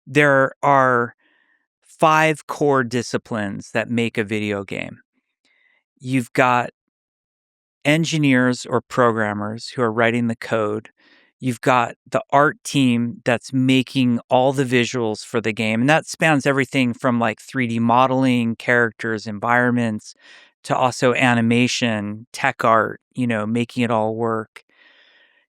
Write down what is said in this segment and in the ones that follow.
there are 5 core disciplines that make a video game. You've got engineers or programmers who are writing the code. You've got the art team that's making all the visuals for the game. And that spans everything from like 3D modeling, characters, environments, to also animation, tech art, making it all work.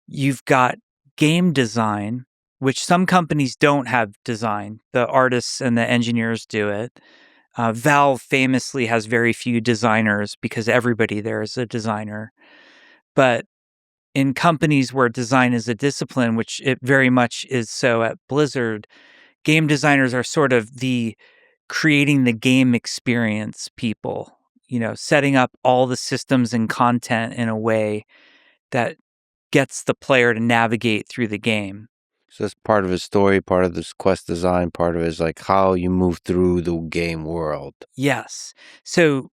You've got game design, which some companies don't have design. The artists and the engineers do it. Valve famously has very few designers because everybody there is a designer. But in companies where design is a discipline, which it very much is so at Blizzard, game designers are sort of the creating the game experience people, setting up all the systems and content in a way that gets the player to navigate through the game. So that's part of his story, part of this quest design, part of it is like how you move through the game world. Yes. So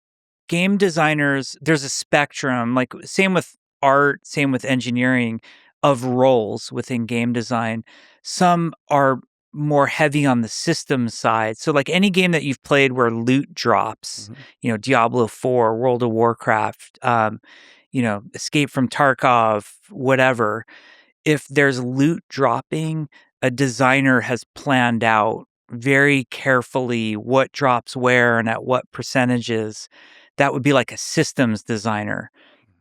game designers, there's a spectrum, like same with art, same with engineering, of roles within game design. Some are more heavy on the system side. So like any game that you've played where loot drops, Diablo 4, World of Warcraft, Escape from Tarkov, whatever. If there's loot dropping, a designer has planned out very carefully what drops where and at what percentages. That would be like a systems designer.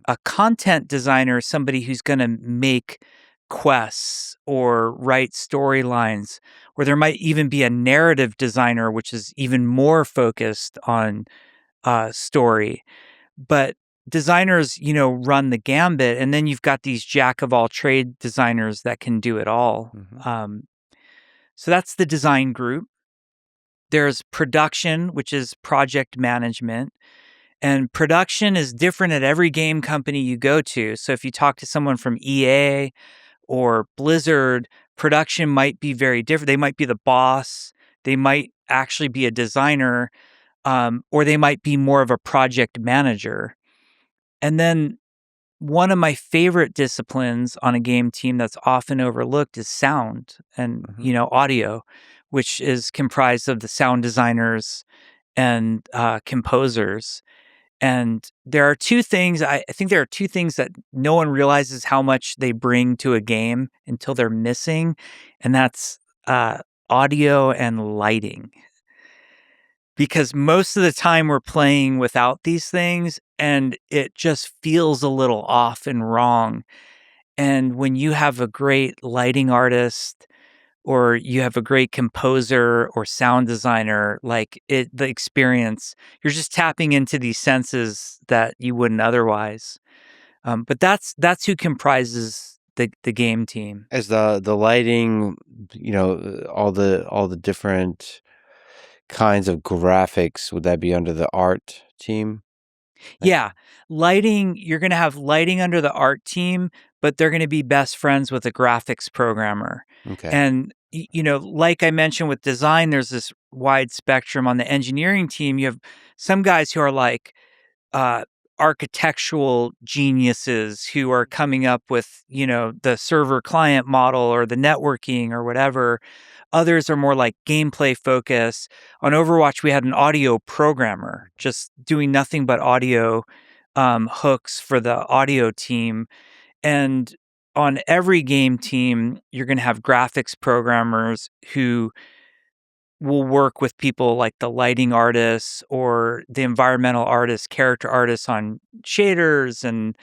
A content designer is somebody who's going to make quests or write storylines, or there might even be a narrative designer, which is even more focused on story. But designers, run the gambit, and then you've got these jack of all trade designers that can do it all. So that's the design group. There's production, which is project management. And production is different at every game company you go to. So if you talk to someone from EA or Blizzard, production might be very different. They might be the boss. They might actually be a designer, or they might be more of a project manager. And then one of my favorite disciplines on a game team that's often overlooked is sound and, audio, which is comprised of the sound designers and composers. And there are two things, I think there are two things that no one realizes how much they bring to a game until they're missing. And that's audio and lighting. Because most of the time we're playing without these things and it just feels a little off and wrong. And when you have a great lighting artist or you have a great composer or sound designer, the experience, you're just tapping into these senses that you wouldn't otherwise. But that's who comprises the game team. As the lighting, all the different kinds of graphics, would that be under the art team? Yeah. Lighting, you're going to have lighting under the art team, but they're going to be best friends with a graphics programmer. Okay. And, like I mentioned with design, there's this wide spectrum. On the engineering team, you have some guys who are like architectural geniuses who are coming up with, the server client model or the networking or whatever. Others are more like gameplay focus. On Overwatch, we had an audio programmer just doing nothing but audio hooks for the audio team. And on every game team, you're going to have graphics programmers who will work with people like the lighting artists or the environmental artists, character artists on shaders, and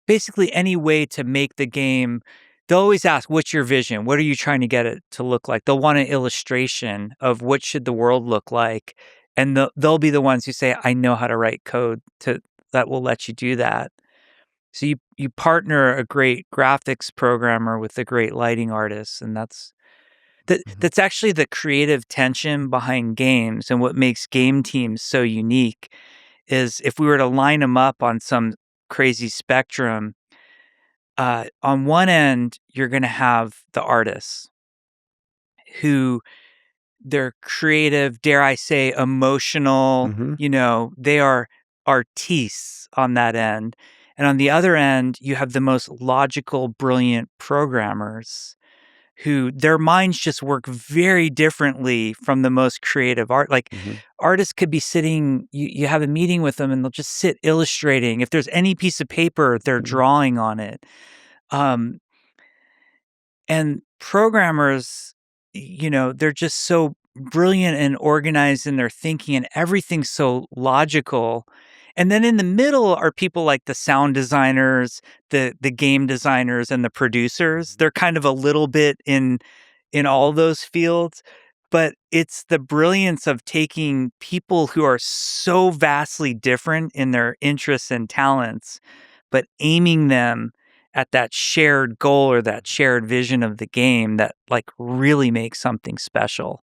basically any way to make the game. They'll always ask, what's your vision? What are you trying to get it to look like? They'll want an illustration of what should the world look like. And they'll be the ones who say, I know how to write code that will let you do that. So you partner a great graphics programmer with a great lighting artist. And that's actually the creative tension behind games. And what makes game teams so unique is if we were to line them up on some crazy spectrum, on one end, you're going to have the artists who they're creative, dare I say, emotional, they are artistes on that end. And on the other end, you have the most logical, brilliant programmers. who their minds just work very differently from the most creative art. Like Mhm. artists could be sitting, you have a meeting with them and they'll just sit illustrating. If there's any piece of paper, they're Mhm. drawing on it. Um, and programmers, they're just so brilliant and organized in their thinking, and everything's so logical. And then in the middle are people like the sound designers, the game designers, and the producers. They're kind of a little bit in all those fields, but it's the brilliance of taking people who are so vastly different in their interests and talents, but aiming them at that shared goal or that shared vision of the game that, like, really makes something special.